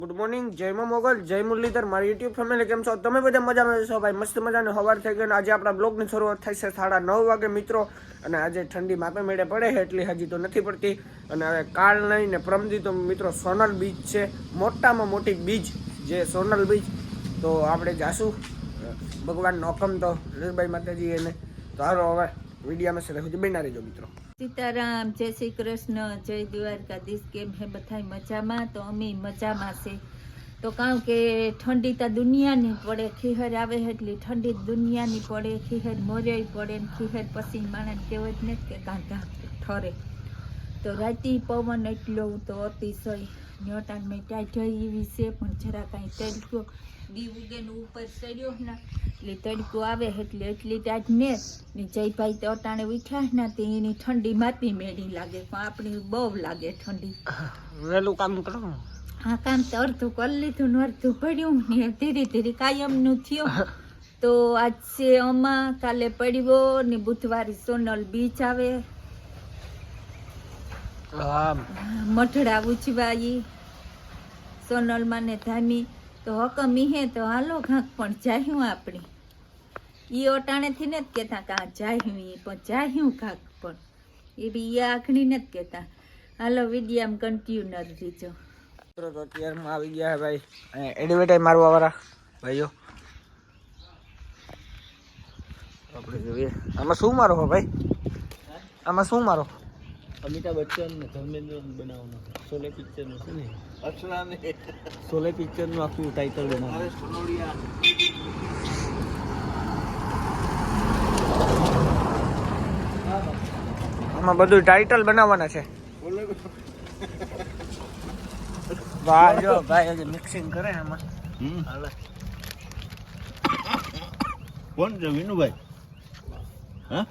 Good morning, જય મા મોગલ, જય મુરલીધર, મારી યુટ્યુબ ફેમિલી કેમ છો? તમે બધા મજામાં છો ભાઈ? મસ્ત મજાની સવાર થઈ ગઈ અને આજે આપણા બ્લોગની શરૂઆત થઈ છે 9:30 વાગે મિત્રો. અને આજે ઠંડી માપે મેળે પડે છે, એટલી હજી તો નથી પડતી. અને હવે કાલ નહીં ને પ્રમદી તો મિત્રો સોનલ બીચ છે, મોટામાં મોટી બીચ જે સોનલ બીચ. તો આપણે જાશું, ભગવાનનો હુકમ તો લીલબાઈ માતાજી એને. તો હાલો હવે વિડીયામાં છે સુધી બના રહેજો મિત્રો. સીતારામ, જય શ્રી કૃષ્ણ, જય દ્વારકાધીશ. કેમ હે બધાય મજામાં? તો અમે મજામાં છે. તો કારણ કે ઠંડી તો દુનિયાની પડે, ખીહર આવે એટલી ઠંડી દુનિયાની પડે, ખીહર મોરે પડે ને ખીહર પછી માણસ કહેવત ને કે કાંધા ઠરે. તો રાતી પવન એટલો તો અતિશય ન્યોટાન મેં ટાઢ એવી છે, પણ જરા કાંઈ તડકો દી ઉગેનું ઉપર ચડ્યો ને એટલે તડકો આવે એટલે એટલી ટાઢ ને જયભાઈ તો અટાણે ઉઠ્યા ને તે એની ઠંડી માપી મેળી લાગે, પણ આપણી બહુ લાગે ઠંડી. વહેલું કામ કરો. હા, કામ તો અડધું કરી લીધું ને અડધું પડ્યું ને ધીરે ધીરે કાયમનું થયું. તો આજ છે અમા, કાલે પડ્યો ને બુધવારે સોનલ બીચ આવે, મઠડા ઉછવાઈ સોનલ માને ધામી. તો હકમી હે તો હાલો ઘાક પણ જાહ્યું આપણે ઈ અટાણેથી નથી કહેતા કે આ જાહ્યું, એ પણ જાહ્યું ઘાક પણ એ બી એ આખણી નથી કહેતા. હાલો વિડીયામાં કન્ટિન્યુ રીજો. તો અત્યારમાં આવી ગયા ભાઈ એડવર્ટાઈઝ મારવા વાળા ભાઈઓ. આપણે જોઈએ આમાં શું મારો હો ભાઈ, આમાં શું મારો? અમિતાભ બચ્ચન ને ધર્મેન્દ્ર બનાવવાનો શોલે પિક્ચર નું છે ને, અક્ષરા ને શોલે પિક્ચર નું આખું ટાઇટલ બનાવવાનું. આમાં બધું ટાઇટલ બનાવવાના છે. વાહ જો ભાઈ હજી મિક્સિંગ કરે આમાં. કોણ છે વિનુભાઈ? હા,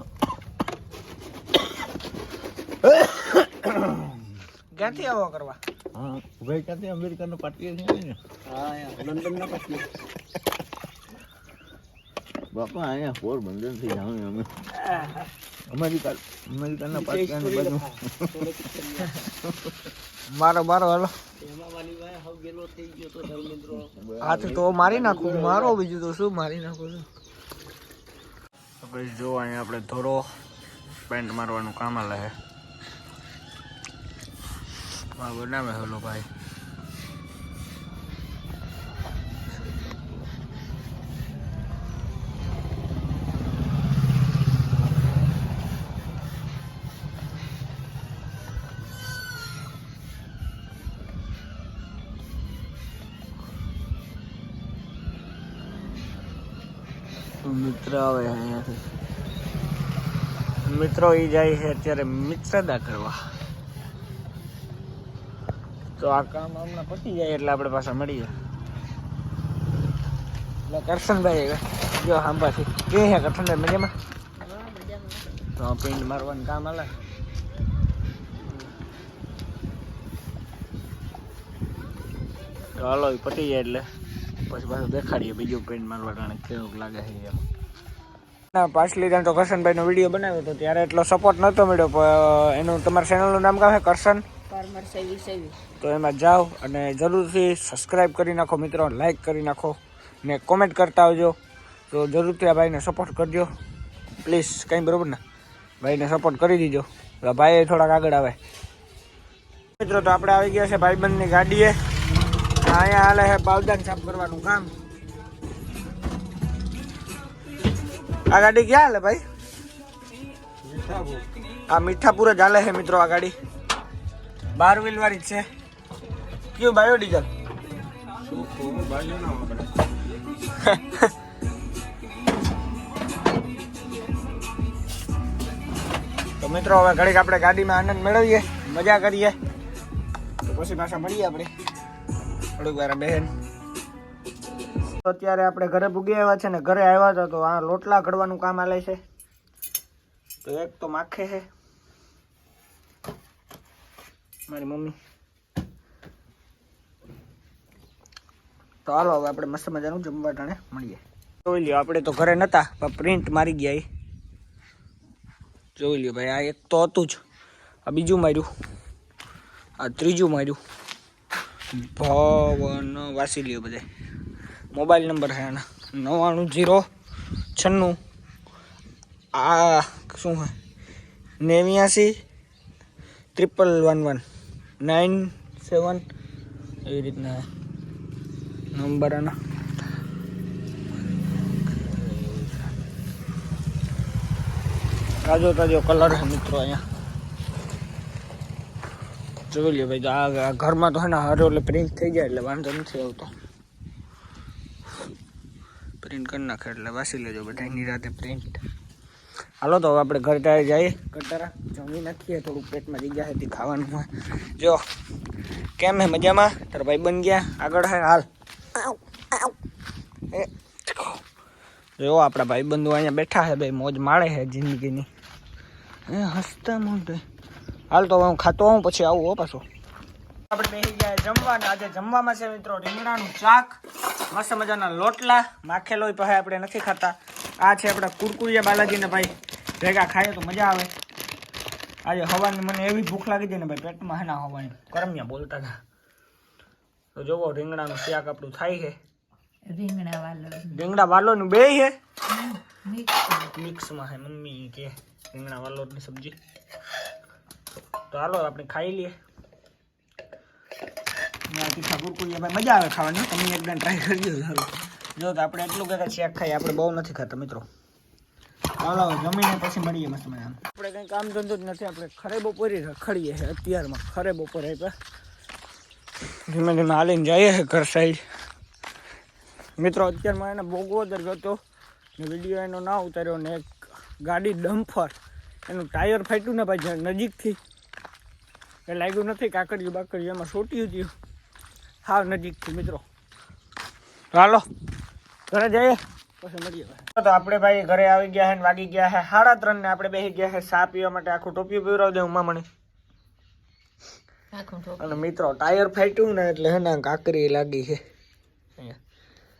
ક્યાંથી આવો કરવા? હા ભાઈ ક્યાંથી? અમેરિકાનો પાર્ટી છે ને. હા, લંડન ના પછી બાપા અહીંયા પોરબંદર થી જાઉં અમે અમેરિકાના પાર્ટી બાજુ મારો હાલો હાથી તો મારી નાખું, મારો બીજું તો શું મારી નાખું છું. પછી જો અહીંયા આપણે ધોરો પેન્ટ મારવાનું કામ આલે છે. બનાવે હેલો ભાઈ. મિત્ર આવે અહીંયાથી, મિત્રો એ જાય છે અત્યારે મિત્રતા કરવા. તો આ કામ હમણાં પતી જાય એટલે આપણે પાછા મળીએ. એટલે કરશનભાઈ જો આંબાથી કે હે કરશનભાઈ મજામાં? તો પેન્ટ મારવાનું કામ હાલે. તો હાલો એ પતી જાય એટલે પછી પાછું દેખાડીએ બીજું પેન્ટ મારવા ટાણે કેવું લાગે છે એમ. પાછલી ટાઈમ તો કરશનભાઈનો વિડીયો બનાવ્યો હતો ત્યારે એટલો સપોર્ટ નહોતો મળ્યો, પણ એનું તમારા ચેનલનું નામ કાં છે? કરશન ફાર્મર સેવી. તો એમાં જાઓ અને જરૂરથી સબસ્ક્રાઈબ કરી નાખો મિત્રો, લાઈક કરી નાખો ને કોમેન્ટ કરતા આવજો. તો જરૂરથી આ ભાઈને સપોર્ટ કરજો પ્લીઝ, કંઈ બરોબર ને? ભાઈને સપોર્ટ કરી દીજો, ભાઈ થોડાક આગળ આવે. મિત્રો તો આપણે આવી ગયા છે ભાઈબંધની ગાડીએ. અહીંયા હાલે છે પાવદાન સાફ કરવાનું કામ. આ ગાડી ક્યાં હાલે ભાઈ? આ મીઠાપુર જ હાલે છે મિત્રો. આ ગાડી 12 વ્હીલ વાળી છે. કયું બાયો ડીઝલ? તો મિત્રો હવે ઘડીક આપણે ગાડીમાં આનંદ મેળવીએ, મજા કરીએ, તો પછી પાછા મળીએ આપણે થોડીક વાર બહેન. અત્યારે આપણે ઘરે પૂગી આવ્યા છે ને ઘરે આવ્યા હતા તો આ લોટલા ઘડવાનું કામ હાલે છે. તો એક તો માખે છે મારી મમ્મી. તો હાલો હવે આપણે મસ્ત મજાનું જમવા ટાણે મળીએ. જોઈ લ્યો આપણે તો ઘરે નતા પણ પ્રિન્ટ મારી ગયા એ. જોઈ લ્યો ભાઈ, આ એક તો હતું જ, આ બીજું માર્યું, આ ત્રીજું માર્યું. ભવન વાસીલીઓ બધે મોબાઈલ નંબર છે આના 99 આ શું હે 89 111 97 એવી રીતના નંબર આના તાજો કલર છે મિત્રો અહીંયા જોઈ લ્યો ભાઈ આ ઘરમાં તો હે ને હરે એટલે પ્રિન્ટ થઈ જાય એટલે વાંધો નથી આવતો પ્રિન્ટ કરી નાખે એટલે વાસી લેજો બધા નિરાતે પ્રિન્ટ હાલો તો હવે આપણે ઘર ટાળે જઈએ કટારા જમી નાખીએ થોડુંક પેટમાં જગ્યા હતી ખાવાનું હોય જો કેમ હે મજામાં તારા ભાઈ બન ગયા આગળ હે હાલ જો આપણા ભાઈ બંધુ અહીંયા બેઠા છે ભાઈ મોજ માળે છે જિંદગીની હસતા મોઢે હાલ તો હું ખાતો આવું પછી આવું હો પાછો આપણે બેસી ગયા જમવાના આજે જમવામાં છે મિત્રો રીંગણાનું શાક મસ્ત મજાના લોટલા માખેલો પાસે આપણે નથી ખાતા આ છે આપણા કુરકુરિયા બાલાજીને ભાઈ ભેગા ખાઈએ તો મજા આવે આજે હવાની મને એવી ભૂખ લાગી હતી ને ભાઈ પેટમાં હેના હવાની કરમિયા બોલતા હતા તો જોવો રીંગણાનું શાક આપણું થાય છે રીંગણા વાલોનું બે છે મિક્સમાં છે મમ્મી કે રીંગણા વાલોની સબ્જી તો હાલો આપણે ખાઈ લઈએ તીખા કુરકુરિયા ભાઈ મજા આવે ખાવાની તમે એકદમ ટ્રાય કરજો સારું જો તો આપણે એટલું કે શેક ખાઈએ આપણે બહુ નથી ખાતા મિત્રો હાલો જમીને પછી મળીએ મસ્ત મજા આપણે કંઈ કામ ધંધો જ નથી આપણે ખરે બપોરે રખડીએ છીએ અત્યારમાં ખરે બપોરે ધીમે ધીમે હાલીને જઈએ છીએ ઘર સાઈડ મિત્રો અત્યારમાં એને બોગવદર ગયો ને વિડીયો એનો ના ઉતાર્યો ને એક ગાડી ડમ્ફર એનું ટાયર ફાટ્યું ને ભાઈ નજીકથી એ લાગ્યું નથી કાકડિયું બાકડિયું એમાં સોટ્યું થયું હાવ નજીકથી મિત્રો હાલો ઘરે જઈએ પછી મળીએ તો આપણે ભાઈ ઘરે આવી ગયા છે ને વાગી ગયા છે 3:30 ને આપણે બેસી ગયા છે ચા પીવા માટે આખું ટોપિયું પીવડાવી દે ઉમામણી અને મિત્રો ટાયર ફાટ્યું ને એટલે હે ને કાકરી લાગી છે અહીંયા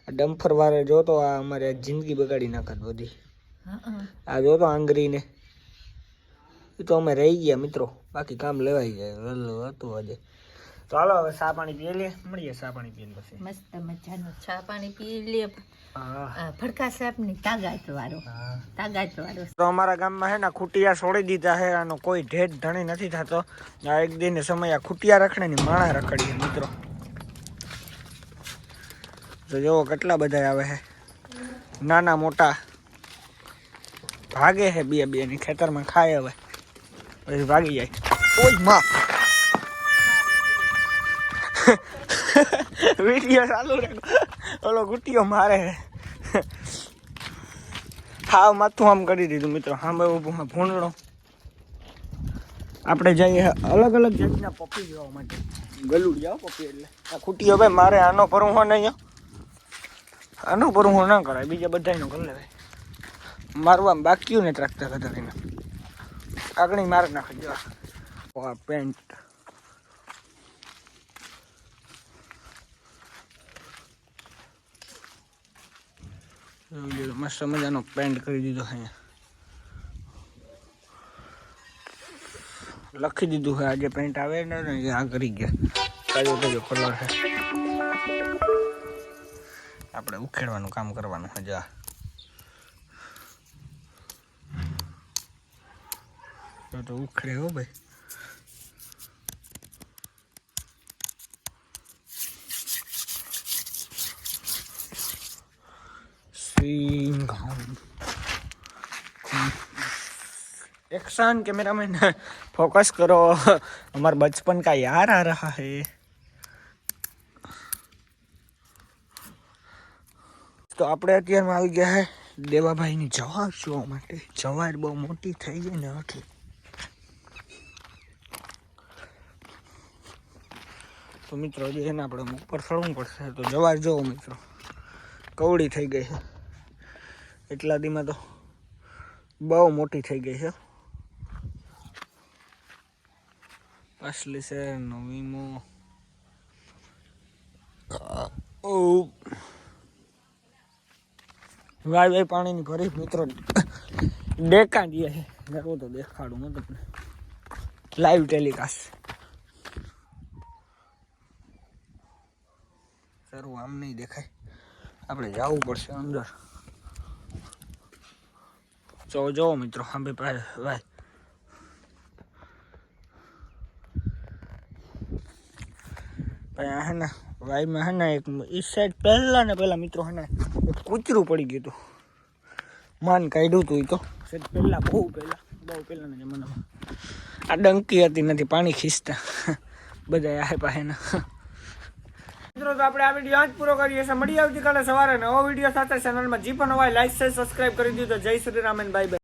ડમ્ફર વાળે જોતો આ અમારે જિંદગી બગાડી નાખત બધી આ જોતો આંગરીને એ તો અમે રહી ગયા મિત્રો બાકી કામ લેવાઈ જાય વહેલું હતું આજે તો હાલો હવે ચા પાણી પી લઈએ મળીએ ચા પાણી પીને પછી મસ્ત મજાનો ચા પાણી પી લઈએ ભડકા સાહેબની તાગાત વાળો તો અમારા ગામમાં હે ને ખૂટિયા છોડી દીધા છે આનો કોઈ ઢેઢ ધણી નથી થતો આ એક દિન સમય આ ખૂટિયા રખડે ને માણા રખડીએ મિત્રો તો જોવો કેટલા બધા આવે છે નાના મોટા ભાગે છે બે ની ખેતરમાં ખાય હવે પછી ભાગી જાય ઓય માં વિડીયો ચાલુ રાખો ઓલો ગુટીઓ મારે હાવ માથું આમ કરી દીધું મિત્રો સામે ઊભું ભૂંડણો આપણે જઈએ અલગ અલગ જાતના પપ્પી જોવા માટે ગલુડિયા પપ્પી એટલે આ ખૂટીઓ ભાઈ મારે આનો ભરું હોય નહીં આનો ભરું હું ના કરાય બીજા બધાનો કરી લેવાય મારું આમ બાક્યું ને ત્રાકતા કતરીને આગળ મારે નાખી દેવા પેન્ટ મસ્ત મજાનો પેન્ટ કરી દીધો અહીંયા લખી દીધું છે આજે પેન્ટ આવે ને આ કરી ગયા તાજો તાજો કલર છે આપણે ઉખેડવાનું કામ કરવાનું હજા તો ઉખડે હો ભાઈ एक्शन कैमरा मैन फोकस करो हमारे बचपन का यार आ रहा है तो આપણે અત્યારમાં આવી ગયા હે દેવાભાઈની જવાબ જોવા માટે જવાર બહુ મોટી થઈ ગઈ ને એટલે તો મિત્રો જે એને આપણે ઉપર ચડવું પડશે તો જવાર જોવો મિત્રો કવડી થઈ ગઈ છે એટલા દીમાં તો બહુ મોટી થઈ ગઈ છે असली से नवीमो ओ भाई पानी नहीं भरी मित्रों देखा दिया है देखो तो देखाड़ू मैं તમને લાઈવ ટેલિકાસ્ટ સરું આમ નહીં દેખાય, આપણે જવું પડશે અંદર. જો મિત્રો હા ભાઈ ભાઈ હે ને વાઈમાં હે ને એક ઈ સાઈડ પહેલા મિત્રો હે ને એક કૂતરું પડી ગયું હતું, માન કાઢ્યું હતું. એ તો પહેલા બહુ પહેલાના જમાનામાં આ ડંકી હતી, નથી પાણી ખીચતા બધા આ પાસે ને. મિત્રો તો આપણે આ વિડીયો આજ પૂરો કરીએ છીએ. મળી આવતીકાલે સવારે નવો વિડીયો સાથે. ચેનલમાં જે પણ હોય લાઈક શેર સબસ્ક્રાઇબ કરી દીધો. જય શ્રી રામ, બાય બાય.